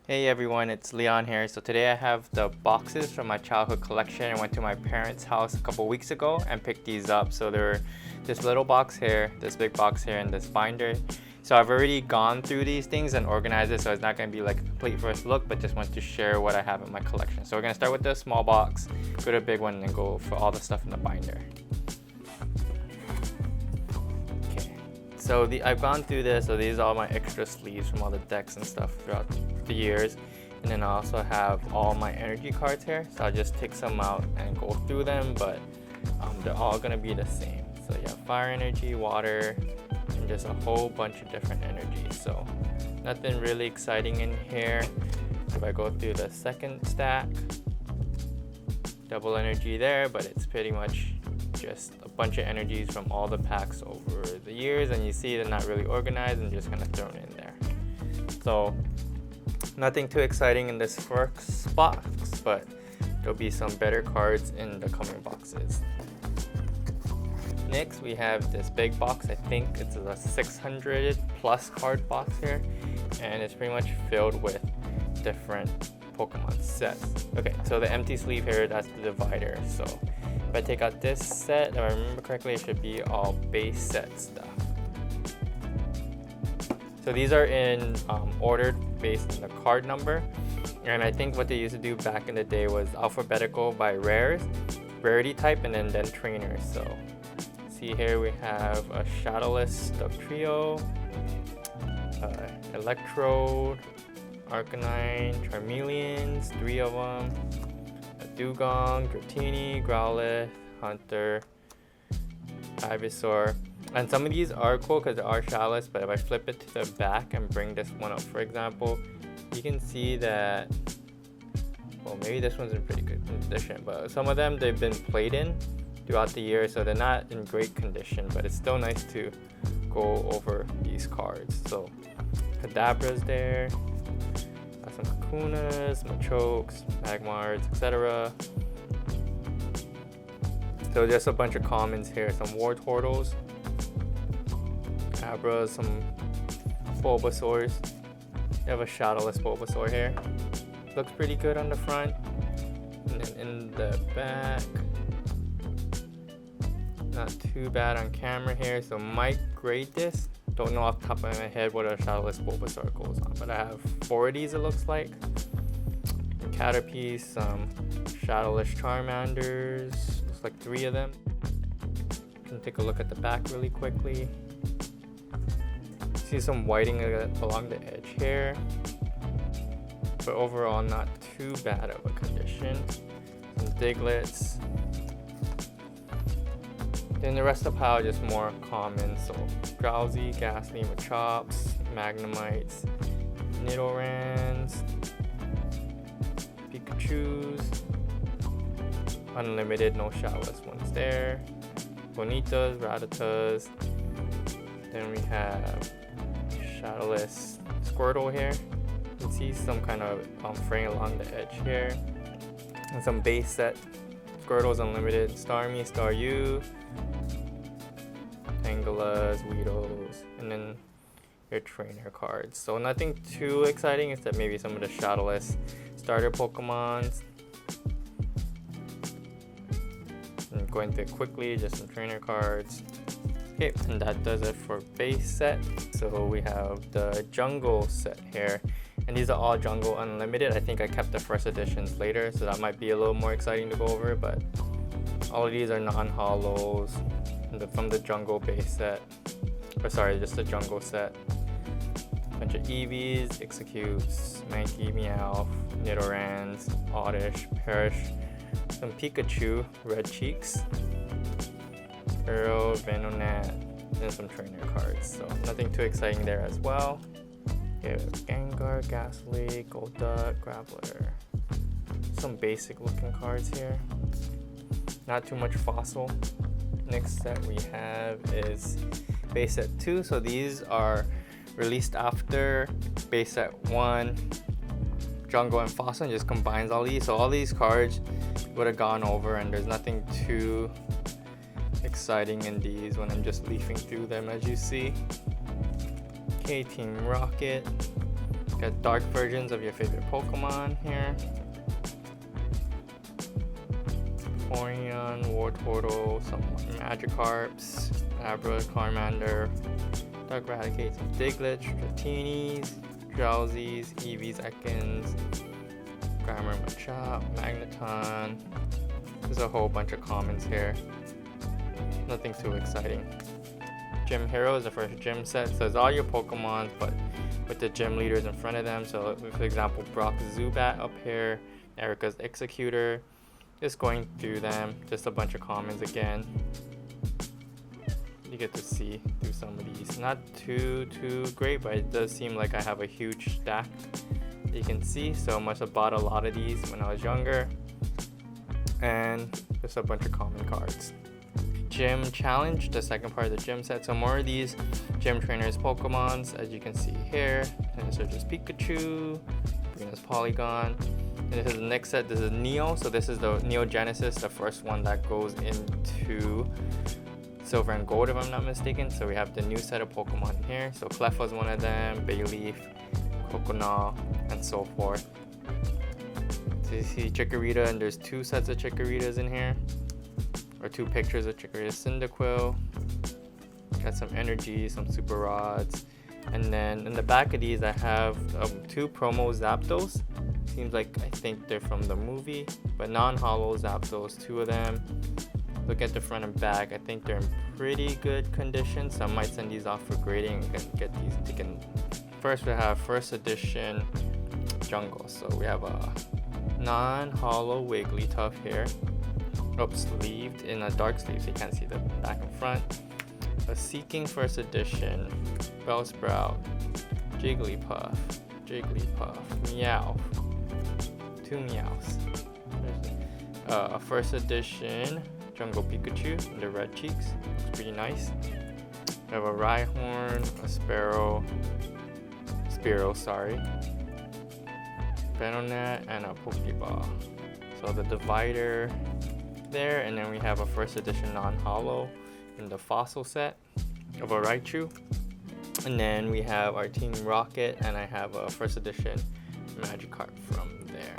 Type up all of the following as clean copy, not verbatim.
Hey everyone, it's Leon here. So today I have the boxes from my childhood collection. I went to my parents' house a couple weeks ago and picked these up. So there are this little box here, this big box here, and this binder. So I've already gone through these things and organized it, so it's not going to be like a complete first look, but just want to share what I have in my collection. So we're going to start with the small box, go to a big one, and then go for all the stuff in the binder. So I've gone through this, so these are all my extra sleeves from all the decks and stuff throughout the years. And then I also have all my energy cards here, so I'll just take some out and go through them, but they're all gonna be the same. So you have fire energy, water, and just a whole bunch of different energies. So nothing really exciting in here. If I go through the second stack, double energy there, but it's pretty much just a bunch of energies from all the packs over the years, and you see they're not really organized and just kind of thrown in there. So nothing too exciting in this first box, but there'll be some better cards in the coming boxes. Next we have this big box. I think it's a 600 plus card box here, and it's pretty much filled with different Pokemon sets. Okay, so the empty sleeve here, that's the divider. So if I take out this set, if I remember correctly, it should be all base set stuff. So these are in ordered based on the card number, and I think what they used to do back in the day was alphabetical by rarity type, and then trainers. So see here we have a Shadowless Trio, Electrode, Arcanine, Charmeleons, 3 of them, a Dugong, Dratini, Growlithe, Hunter, Ivysaur. And some of these are cool because they are Shadowless, but if I flip it to the back and bring this one up, for example, you can see that, well, maybe this one's in pretty good condition, but some of them they've been played in throughout the year, so they're not in great condition, but it's still nice to go over these cards. So Kadabra's there, got some Kakunas, Machokes, Magmars, etc. So just a bunch of commons here, some Wartortles, Abras, some Bulbasaurs. You have a Shadowless Bulbasaur here. Looks pretty good on the front. And then in the back, not too bad on camera here, so might grade this. Don't know off the top of my head what a Shadowless Bulbasaur goes on, but I have 4 of these, it looks like. Caterpie, some Shadowless Charmanders, looks like 3 of them. Can take a look at the back really quickly. See some whiting along the edge here, but overall not too bad of a condition. Some Diglets. Then the rest of the pile just more common, so Drowsy, Ghastly, Machops, Magnemites, Nidorans, Pikachus, Unlimited, no Shadowless ones there, Bonitas, Rattatas. Then we have Shadowless Squirtle here. You can see some kind of fraying along the edge here. And some base set Squirtles Unlimited, Starmie, Staryu, Tangalas, Weedles, and then your trainer cards. So nothing too exciting except maybe some of the Shadowless starter Pokemons. And going through it quickly, just some trainer cards. Okay, and that does it for base set. So we have the Jungle set here, and these are all Jungle Unlimited. I think I kept the first editions later, so that might be a little more exciting to go over, but all of these are non-holos from the Jungle base set. Or sorry, just the Jungle set. Bunch of Eevees, Executes, Mankey, Meowth, Nidorans, Oddish, Perish, some Pikachu, Red Cheeks, Earl, Venonat, and some trainer cards. So nothing too exciting there as well. We have Gengar, Ghastly, Golduck, Graveler. Some basic looking cards here. Not too much fossil. Next set we have is base set 2. So these are released after base set 1, Jungle and Fossil, and just combines all these. So all these cards would have gone over, and there's nothing too exciting in these when I'm just leafing through them, as you see. Okay, Team Rocket, Got dark versions of your favorite Pokemon here. Vaporeon, Wartortle, some Magikarps, Abra, Charmander, Dark Raticate, some Diglett, Stratinis, Drowsies, Eevees, Ekans, Grammar, Machop, Magneton. There's a whole bunch of commons here. Nothing too exciting. Gym Hero is the first gym set, so it's all your Pokemon, but with the gym leaders in front of them. So for example, Brock's Zubat up here, Erica's Executor. Just going through them, just a bunch of commons again. You get to see through some of these. Not too great, but it does seem like I have a huge stack that you can see. So I must have bought a lot of these when I was younger. And just a bunch of common cards. Gym Challenge, the second part of the gym set. So more of these gym trainers Pokemons, as you can see here. And this is just Pikachu, Venus Polygon. And this is the next set. This is Neo. So this is the Neo Genesis, the first one that goes into Silver and Gold, if I'm not mistaken. So we have the new set of Pokemon here. So Clef was one of them, Bayleaf, Croconaw, and so forth. So you see Chikorita, and there's two sets of Chikoritas in here, or two pictures of Chikorita. Cyndaquil, got some energy, some super rods, and then in the back of these I have two promo Zapdos. Seems like I think they're from the movie, but non-hollow Zapdos, two of them. Look at the front and back. I think they're in pretty good condition, so I might send these off for grading and get these taken. First we have first edition Jungle. So we have a non-hollow Wigglytuff here. Sleeved in a dark sleeve, so you can't see the back and front. A Seeking first edition Bellsprout, Jigglypuff, Meow, two Meows. A first edition Jungle Pikachu with the red cheeks, looks pretty nice. We have a Rhyhorn, a Spearow, Venonat, and a Pokeball. So the divider there, and then we have a first edition non-hollow in the fossil set of a Raichu, and then we have our Team Rocket, and I have a first edition Magikarp from there.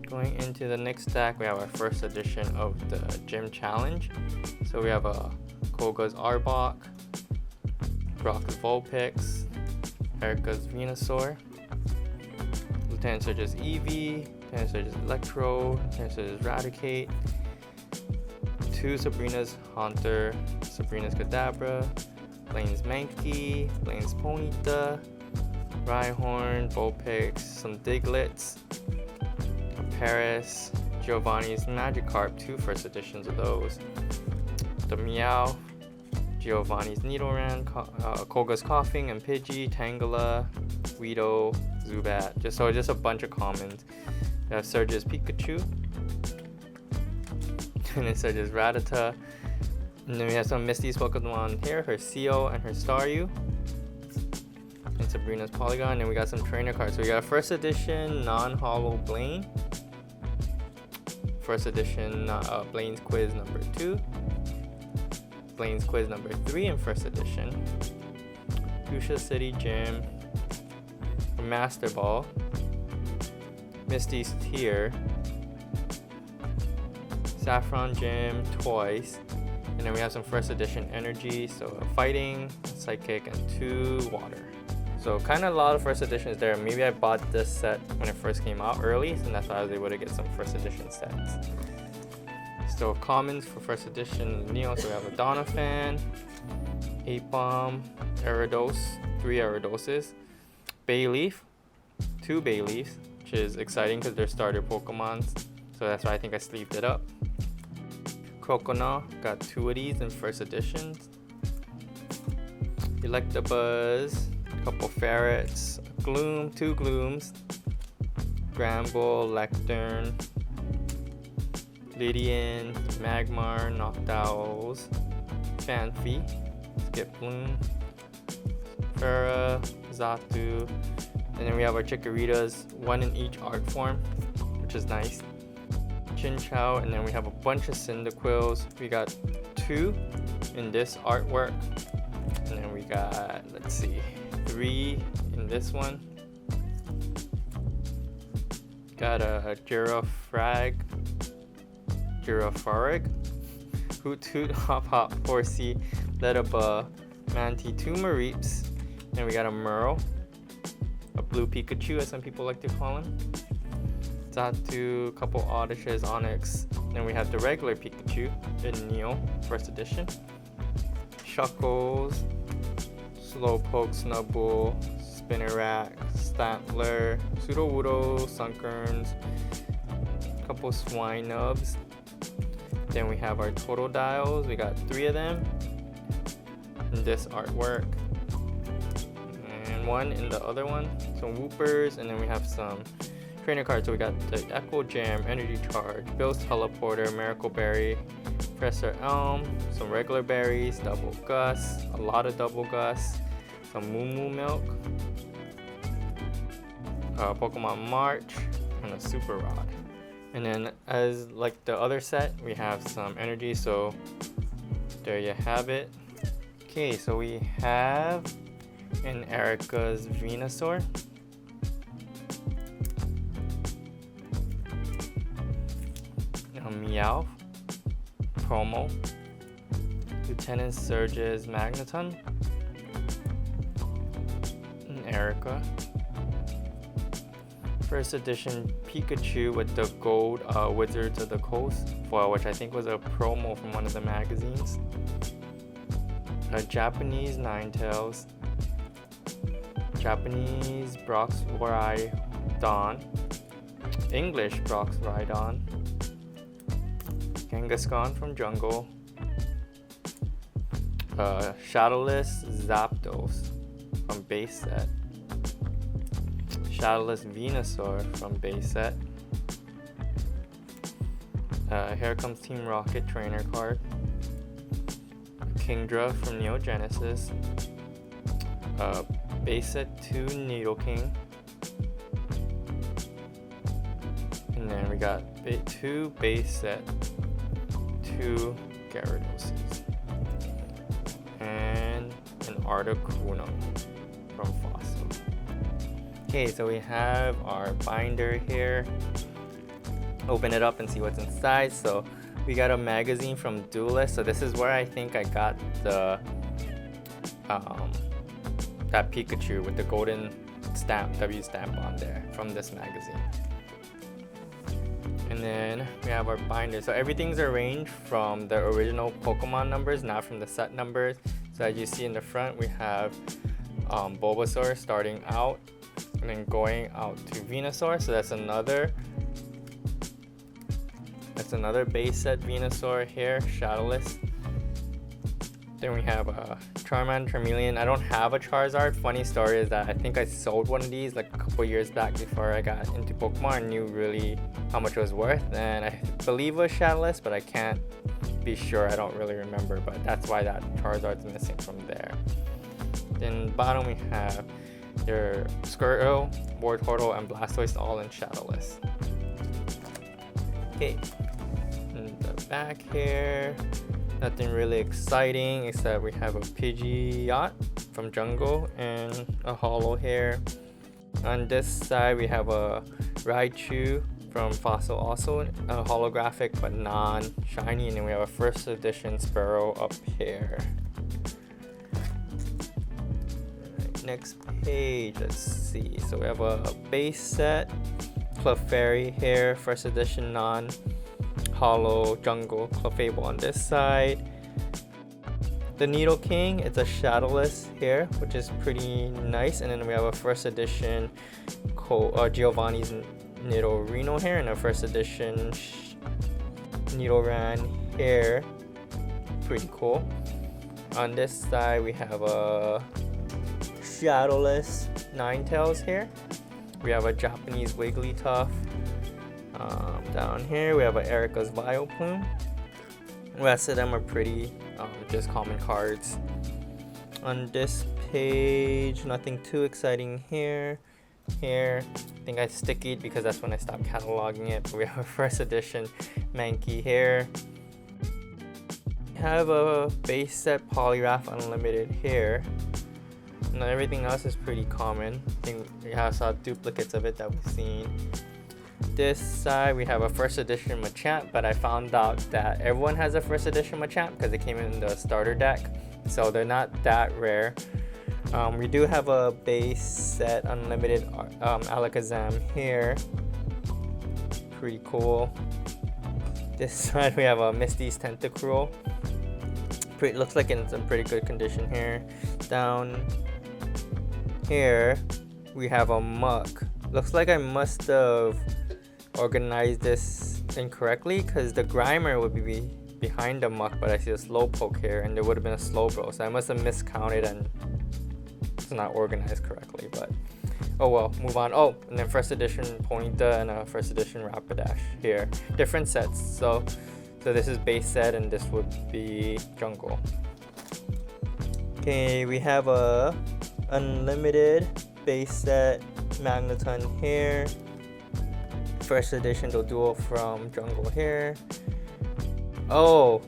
Going into the next stack, we have our first edition of the Gym Challenge. So we have a Koga's Arbok, Brock's Vulpix, Erica's Venusaur, Lieutenant Surge's Eevee, Lieutenant Surge's Electro, Lieutenant Surge's Raticate, two Sabrina's Haunter, Sabrina's Kadabra, Blaine's Mankey, Blaine's Ponyta, Rhyhorn, Vulpix, some Diglets, a Paris, Giovanni's Magikarp, two first editions of those, the Meow, Giovanni's Nidoran, Koga's Coughing and Pidgey, Tangela, Weedle, Zubat, just a bunch of commons. We have Surge's Pikachu, and then Surge's Rattata, and then we have some Misty's Pokemon here, her Seal and her Staryu, and Sabrina's Polygon, and we got some trainer cards. So we got a first edition non-hollow Blaine, first edition Blaine's Quiz number 2, Blaine's Quiz number 3 in first edition, Fuchsia City Gym, a Master Ball, Misty's Tier, Saffron Gym twice, and then we have some first edition energy, so a Fighting, Psychic, and 2 Water. So kind of a lot of first editions there. Maybe I bought this set when it first came out early, and that's why I was able to get some first edition sets. So commons for first edition Neo, so we have a Doniphan, 8-Bomb, Gyarados, 3 Gyaradoses, Bayleaf, 2 Bayleafs, which is exciting because they're starter Pokemon, so that's why I think I sleeved it up. Croconaw, got 2 of these in first editions. Electabuzz, a couple Ferrets, Gloom, 2 Glooms, Gramble, Lectern, Lydian, Magmar, Noctowls, Fanfi, Skiploom, Farah, Xatu, and then we have our Chikoritas, 1 in each art form, which is nice. Chinchou, and then we have a bunch of Cyndaquils. We got 2 in this artwork, and then we got, let's see, 3 in this one, Got a Girafarag, Hoot Hoot, Hop Hop, 4C, Letaba, Manti, 2 Mareeps, and we got a Merle, a Blue Pikachu as some people like to call him, Zatu, a couple Oddish, Onyx, then we have the regular Pikachu in Neo, first edition, Shuckles, Slowpoke, Snubbull, Spinnerack, Stantler, Sudowoodo, Sunkerns, a couple Swinubs. Then we have our Totodiles, we got 3 of them in this artwork, and 1 in the other one, some Whoopers, and then we have some trainer cards. So we got the Echo Jam, Energy Charge, Bill's Teleporter, Miracle Berry, Professor Elm, some regular berries, Double Gus, a lot of Double Gus, some Moo Moo Milk, Pokemon March, and a Super Rod. And then as like the other set, we have some energy, so there you have it. Okay, so we have in Erica's Venusaur, a Meowth, Promo, Lieutenant Surge's Magneton, and Erica. First edition Pikachu with the gold Wizards of the Coast foil, which I think was a promo from one of the magazines. A Japanese Ninetales, Japanese Broxrhydon, English Broxrhydon, Kangaskhan from Jungle, Shadowless Zapdos from base set, Shadowless Venusaur from base set. Here comes Team Rocket trainer card. Kingdra from Neo Genesis. Base set 2 Nidoking. And then we got 2 base set 2 Gyarados. And an Articuno from Fossil. Okay, so we have our binder here. Open it up and see what's inside. So we got a magazine from Duelist. So this is where I think I got the that Pikachu with the golden stamp, W stamp on there from this magazine. And then we have our binder. So everything's arranged from the original Pokemon numbers, not from the set numbers. So as you see in the front, we have Bulbasaur starting out and then going out to Venusaur. So that's another base set Venusaur here, Shadowless. Then we have a Charmander, Charmeleon. I don't have a Charizard. Funny story is that I think I sold one of these like a couple years back before I got into Pokemon and knew really how much it was worth. And I believe it was Shadowless, but I can't be sure. I don't really remember, but that's why that Charizard's missing from there. Then bottom we have your Squirtle, Wartortle, and Blastoise all in Shadowless. Okay, in the back here, nothing really exciting except we have a Pidgeot from Jungle and a holo here. On this side we have a Raichu from Fossil, also a holographic but non-shiny, and then we have a first edition Sparrow up here. Next page, let's see. So we have a base set Clefairy here, first edition non-holo Jungle Clefable on this side. The Nidoking, it's a Shadowless here, which is pretty nice. And then we have a first edition Giovanni's Nidorino here, and a first edition Nidoran here. Pretty cool. On this side, we have a Shadowless Ninetales here. We have a Japanese Wigglytuff. Down here, we have a Erica's Vileplume. The rest of them are pretty just common cards. On this page, nothing too exciting here. Here, I think I stickied because that's when I stopped cataloging it. But we have a first edition Mankey here. We have a base set Poliwrath Unlimited here. And everything else is pretty common. I think we have some duplicates of it that we've seen. this side we have a first edition Machamp, but I found out that everyone has a first edition Machamp because it came in the starter deck, so they're not that rare. We do have a base set unlimited Alakazam here, pretty cool. This side we have a Misty's Tentacruel. Looks like it's in pretty good condition here. Down here we have a Muck. Looks like I must have organized this incorrectly because the Grimer would be behind the Muck, but I see a Slowpoke here and there would have been a Slowbro, so I must have miscounted and it's not organized correctly, but oh well, move on. Oh, and then first edition Ponyta and a first edition Rapidash here. Different sets, so this is base set and this would be jungle. Okay, we have a unlimited base set Magneton here. First edition Doduo from jungle here. Oh,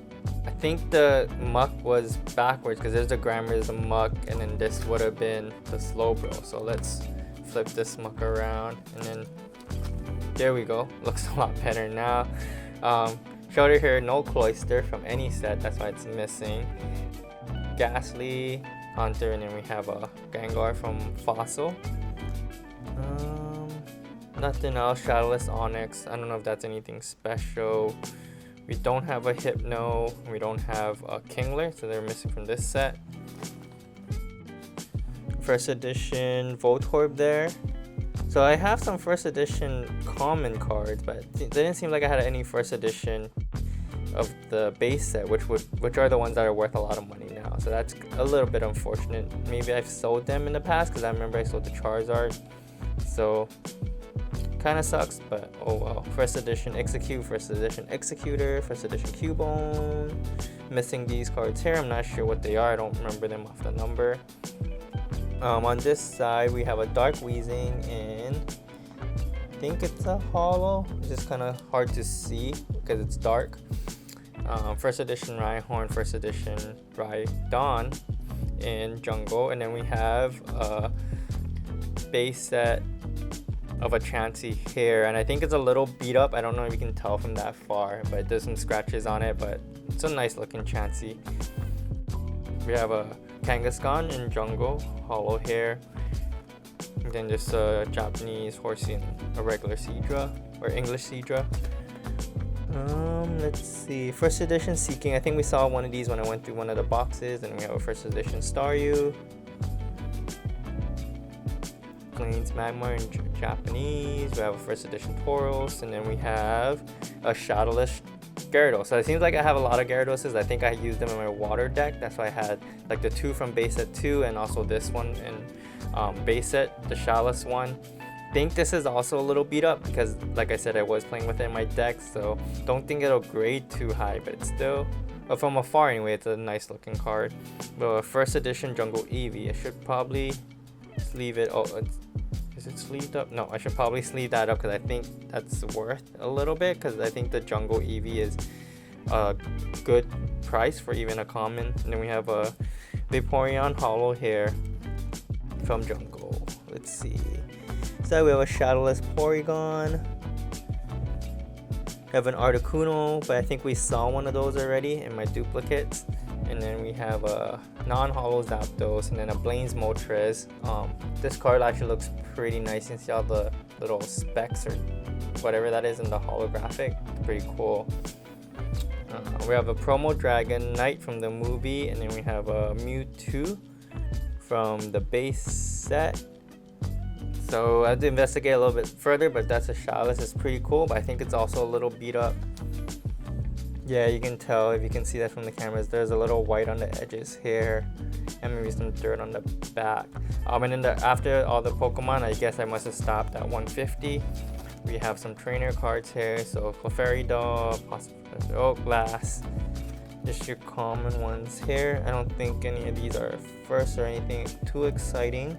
I think the Muck was backwards because there's the Grimer, there's a Muck, and then this would have been the Slowbro. So let's flip this Muck around, and then there we go. Looks a lot better now. Shoulder here, no Cloyster from any set, that's why it's missing. Ghastly, Hunter, and then we have a Gengar from Fossil. Nothing else. Shadowless Onyx, I don't know if that's anything special. We don't have a Hypno, we don't have a Kingler, so they're missing from this set. First edition Voltorb there. So I have some first edition common cards, but it didn't seem like I had any first edition of the base set, which are the ones that are worth a lot of money now. So that's a little bit unfortunate. Maybe I've sold them in the past because I remember I sold the Charizard. So kind of sucks, but oh well. First edition Execute, first edition Executor, first edition Cubone. Missing these cards here. I'm not sure what they are. I don't remember them off the number. On this side we have a Dark Weezing and I think it's a holo. It's just kind of hard to see because it's dark. First edition Rhyhorn, first edition Rhydon in jungle, and then we have a base set of a Chansey here, and I think it's a little beat up. I don't know if you can tell from that far, but there's some scratches on it, but it's a nice looking Chansey. We have a Kangaskhan in jungle, holo here, and then just a Japanese Horsey and a regular Seadra, or English Seadra. Let's see, first edition Seeking, I think we saw one of these when I went through one of the boxes, and we have a first edition Staryu. Plains Magmar in Japanese, we have a first edition Tauros, and then we have a Shadowless Gyarados. So it seems like I have a lot of Gyaradoses. I think I used them in my water deck, that's why I had like the two from base set 2 and also this one in base set, the Shadowless one. I think this is also a little beat up because like I said, I was playing with it in my deck, so don't think it'll grade too high, but it's still, from afar anyway, it's a nice looking card. But first edition Jungle Eevee, I should probably sleeve it. Oh, is it sleeved up? No, I should probably sleeve that up because I think that's worth a little bit, because I think the Jungle Eevee is a good price for even a common. And then we have a Vaporeon holo here from jungle. Let's see. So we have a Shadowless Porygon. We have an Articuno, but I think we saw one of those already in my duplicates. And then we have a non-holo Zapdos, and then a Blaine's Moltres. This card actually looks pretty nice. You can see all the little specs or whatever that is in the holographic. Pretty cool. We have a Promo Dragon Knight from the movie, and then we have a Mewtwo from the base set. So I had to investigate a little bit further, but that's a Shadowless. It's pretty cool, but I think it's also a little beat up. Yeah, you can tell if you can see that from the cameras. There's a little white on the edges here, and maybe some dirt on the back. And then after all the Pokemon, I guess I must have stopped at 150. We have some trainer cards here. So Clefairy Dog, Glass, just your common ones here. I don't think any of these are first or anything too exciting.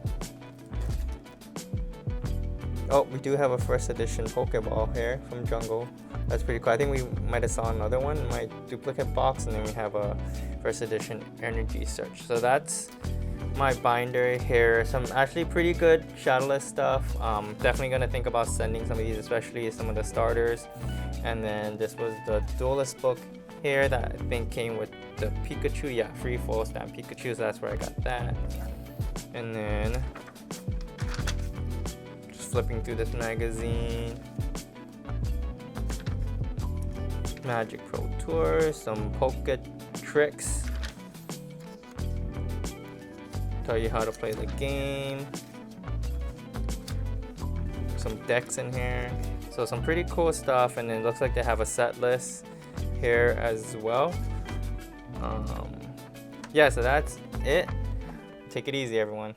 Oh, we do have a first edition Pokeball here from Jungle. That's pretty cool. I think we might have saw another one in my duplicate box, and then we have a first edition Energy Search. So that's my binder here. Some actually pretty good Shadowless stuff. Definitely gonna think about sending some of these, especially some of the starters. And then this was the Duelist book here that I think came with the Pikachu. Yeah, free full stamp Pikachu, so that's where I got that. And then just flipping through this magazine. Magic Pro Tour, some Poké tricks. Tell you how to play the game. Some decks in here. So some pretty cool stuff, and then it looks like they have a set list here as well. Yeah, so that's it. Take it easy, everyone.